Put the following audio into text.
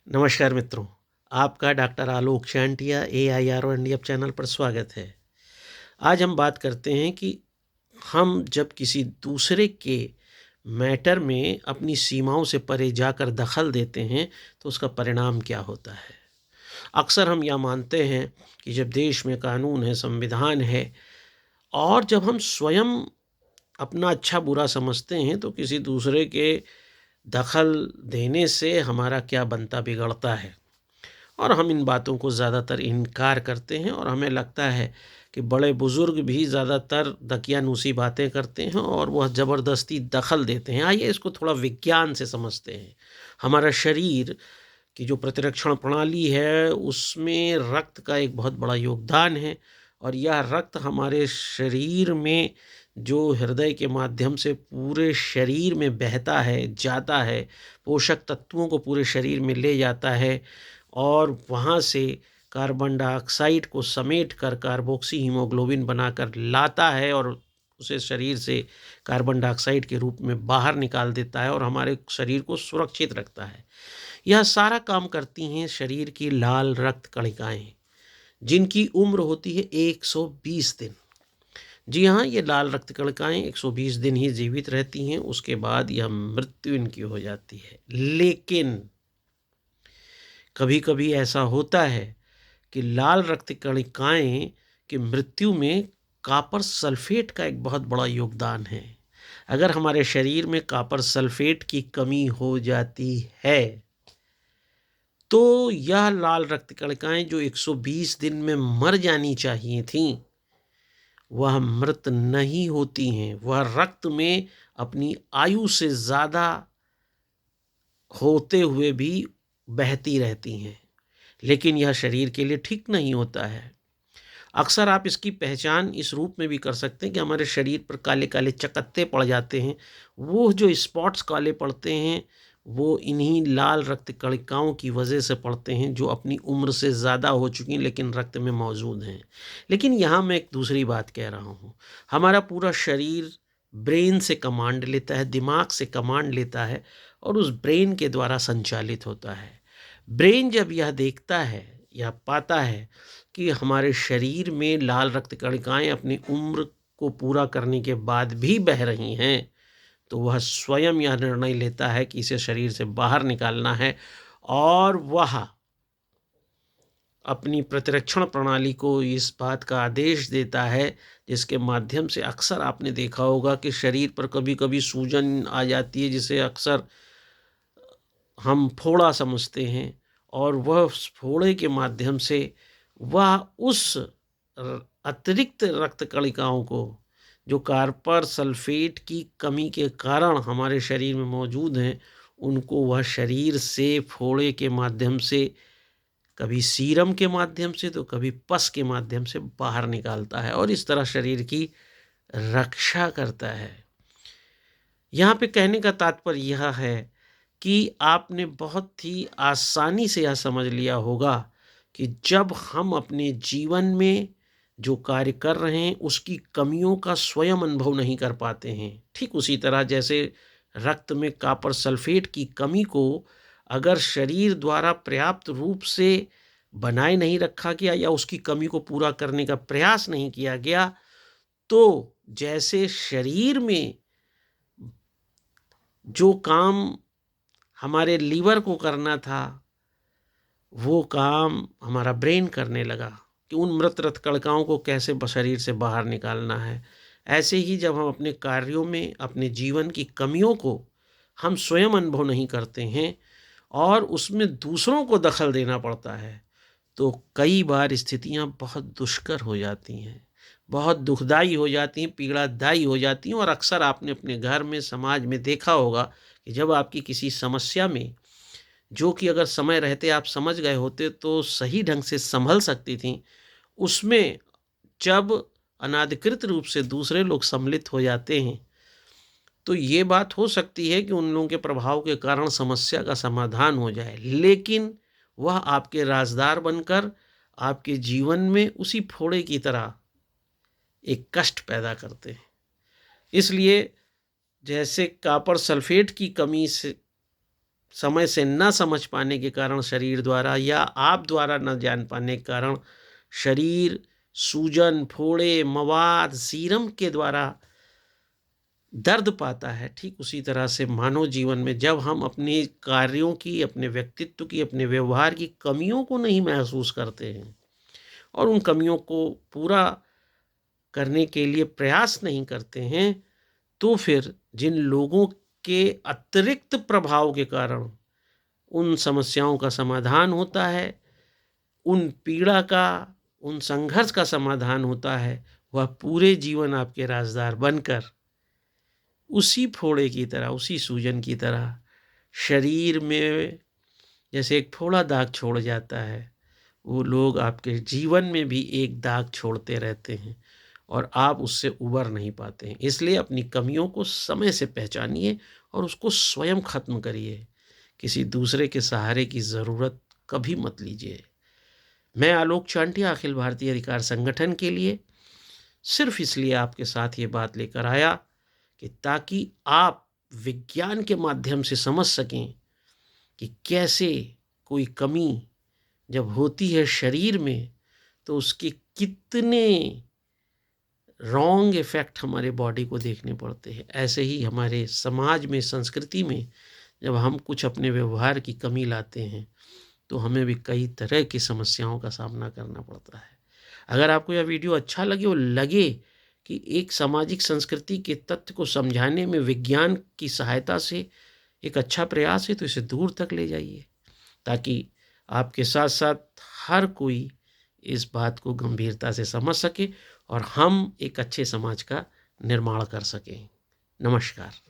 नमस्कार मित्रों, आपका डॉक्टर आलोक शांटिया AIRO इंडिया चैनल पर स्वागत है। आज हम बात करते हैं कि हम जब किसी दूसरे के मैटर में अपनी सीमाओं से परे जाकर दखल देते हैं तो उसका परिणाम क्या होता है। अक्सर हम यह मानते हैं कि जब देश में कानून है, संविधान है और जब हम स्वयं अपना अच्छा बुरा समझते हैं तो किसी दूसरे के दखल देने से हमारा क्या बनता बिगड़ता है और हम इन बातों को ज़्यादातर इनकार करते हैं और हमें लगता है कि बड़े बुज़ुर्ग भी ज़्यादातर दकियानूसी बातें करते हैं और वह ज़बरदस्ती दखल देते हैं। आइए इसको थोड़ा विज्ञान से समझते हैं। हमारा शरीर की जो प्रतिरक्षण प्रणाली है उसमें रक्त का एक बहुत बड़ा योगदान है और यह रक्त हमारे शरीर में जो हृदय के माध्यम से पूरे शरीर में बहता है, जाता है, पोषक तत्वों को पूरे शरीर में ले जाता है और वहाँ से कार्बन डाइऑक्साइड को समेट कर कार्बोक्सी हीमोग्लोबिन बनाकर लाता है और उसे शरीर से कार्बन डाइऑक्साइड के रूप में बाहर निकाल देता है और हमारे शरीर को सुरक्षित रखता है। यह सारा काम करती हैं शरीर की लाल रक्त कणिकाएं, जिनकी उम्र होती है 120 दिन। जी हाँ, ये लाल रक्त कणिकाएं 120 दिन ही जीवित रहती हैं, उसके बाद यह मृत्यु इनकी हो जाती है। लेकिन कभी कभी ऐसा होता है कि लाल रक्त कणिकाएं की मृत्यु में कॉपर सल्फेट का एक बहुत बड़ा योगदान है। अगर हमारे शरीर में कॉपर सल्फेट की कमी हो जाती है तो यह लाल रक्त कणिकाएं जो 120 दिन में मर जानी चाहिए थीं, वह मृत नहीं होती हैं। वह रक्त में अपनी आयु से ज़्यादा होते हुए भी बहती रहती हैं, लेकिन यह शरीर के लिए ठीक नहीं होता है। अक्सर आप इसकी पहचान इस रूप में भी कर सकते हैं कि हमारे शरीर पर काले काले चकत्ते पड़ जाते हैं। वो जो स्पॉट्स काले पड़ते हैं वो इन्हीं लाल रक्त कणिकाओं की वजह से पड़ते हैं जो अपनी उम्र से ज़्यादा हो चुकी हैं लेकिन रक्त में मौजूद हैं। लेकिन यहाँ मैं एक दूसरी बात कह रहा हूँ। हमारा पूरा शरीर ब्रेन से कमांड लेता है, दिमाग से कमांड लेता है और उस ब्रेन के द्वारा संचालित होता है। ब्रेन जब यह देखता है या पाता है कि हमारे शरीर में लाल रक्त कणिकाएं अपनी उम्र को पूरा करने के बाद भी बह रही हैं, तो वह स्वयं यह निर्णय लेता है कि इसे शरीर से बाहर निकालना है और वह अपनी प्रतिरक्षण प्रणाली को इस बात का आदेश देता है, जिसके माध्यम से अक्सर आपने देखा होगा कि शरीर पर कभी कभी सूजन आ जाती है, जिसे अक्सर हम फोड़ा समझते हैं और वह उस फोड़े के माध्यम से वह उस अतिरिक्त रक्त कणिकाओं को जो कार्पर सल्फेट की कमी के कारण हमारे शरीर में मौजूद हैं, उनको वह शरीर से फोड़े के माध्यम से, कभी सीरम के माध्यम से तो कभी पस के माध्यम से बाहर निकालता है और इस तरह शरीर की रक्षा करता है। यहाँ पे कहने का तात्पर्य यह है कि आपने बहुत ही आसानी से यह समझ लिया होगा कि जब हम अपने जीवन में जो कार्य कर रहे हैं उसकी कमियों का स्वयं अनुभव नहीं कर पाते हैं, ठीक उसी तरह जैसे रक्त में कॉपर सल्फेट की कमी को अगर शरीर द्वारा पर्याप्त रूप से बनाए नहीं रखा गया या उसकी कमी को पूरा करने का प्रयास नहीं किया गया, तो जैसे शरीर में जो काम हमारे लीवर को करना था वो काम हमारा ब्रेन करने लगा कि उन मृत रक्त कणिकाओं को कैसे शरीर से बाहर निकालना है। ऐसे ही जब हम अपने कार्यों में अपने जीवन की कमियों को हम स्वयं अनुभव नहीं करते हैं और उसमें दूसरों को दखल देना पड़ता है, तो कई बार स्थितियां बहुत दुष्कर हो जाती हैं, बहुत दुखदाई हो जाती हैं, पीड़ादायी हो जाती हैं और अक्सर आपने अपने घर में, समाज में देखा होगा कि जब आपकी किसी समस्या में, जो कि अगर समय रहते आप समझ गए होते तो सही ढंग से संभल सकती थी, उसमें जब अनाधिकृत रूप से दूसरे लोग सम्मिलित हो जाते हैं, तो ये बात हो सकती है कि उन लोगों के प्रभाव के कारण समस्या का समाधान हो जाए, लेकिन वह आपके राजदार बनकर आपके जीवन में उसी फोड़े की तरह एक कष्ट पैदा करते हैं। इसलिए जैसे कॉपर सल्फेट की कमी से समय से न समझ पाने के कारण शरीर द्वारा या आप द्वारा न जान पाने के कारण शरीर सूजन, फोड़े, मवाद, सीरम के द्वारा दर्द पाता है, ठीक उसी तरह से मानव जीवन में जब हम अपने कार्यों की, अपने व्यक्तित्व की, अपने व्यवहार की कमियों को नहीं महसूस करते हैं और उन कमियों को पूरा करने के लिए प्रयास नहीं करते हैं, तो फिर जिन लोगों के अतिरिक्त प्रभाव के कारण उन समस्याओं का समाधान होता है, उन पीड़ा का, उन संघर्ष का समाधान होता है, वह पूरे जीवन आपके राज़दार बनकर उसी फोड़े की तरह, उसी सूजन की तरह शरीर में जैसे एक फोड़ा दाग छोड़ जाता है, वो लोग आपके जीवन में भी एक दाग छोड़ते रहते हैं और आप उससे उबर नहीं पाते हैं। इसलिए अपनी कमियों को समय से पहचानिए और उसको स्वयं ख़त्म करिए। किसी दूसरे के सहारे की ज़रूरत कभी मत लीजिए। मैं आलोक चांटिया अखिल भारतीय अधिकार संगठन के लिए सिर्फ इसलिए आपके साथ ये बात लेकर आया कि ताकि आप विज्ञान के माध्यम से समझ सकें कि कैसे कोई कमी जब होती है शरीर में तो उसके कितने रॉन्ग इफ़ेक्ट हमारे बॉडी को देखने पड़ते हैं। ऐसे ही हमारे समाज में, संस्कृति में जब हम कुछ अपने व्यवहार की कमी लाते हैं तो हमें भी कई तरह की समस्याओं का सामना करना पड़ता है। अगर आपको यह वीडियो अच्छा लगे और लगे कि एक सामाजिक संस्कृति के तथ्य को समझाने में विज्ञान की सहायता से एक अच्छा प्रयास है तो इसे दूर तक ले जाइए ताकि आपके साथ साथ हर कोई इस बात को गंभीरता से समझ सके और हम एक अच्छे समाज का निर्माण कर सकें। नमस्कार।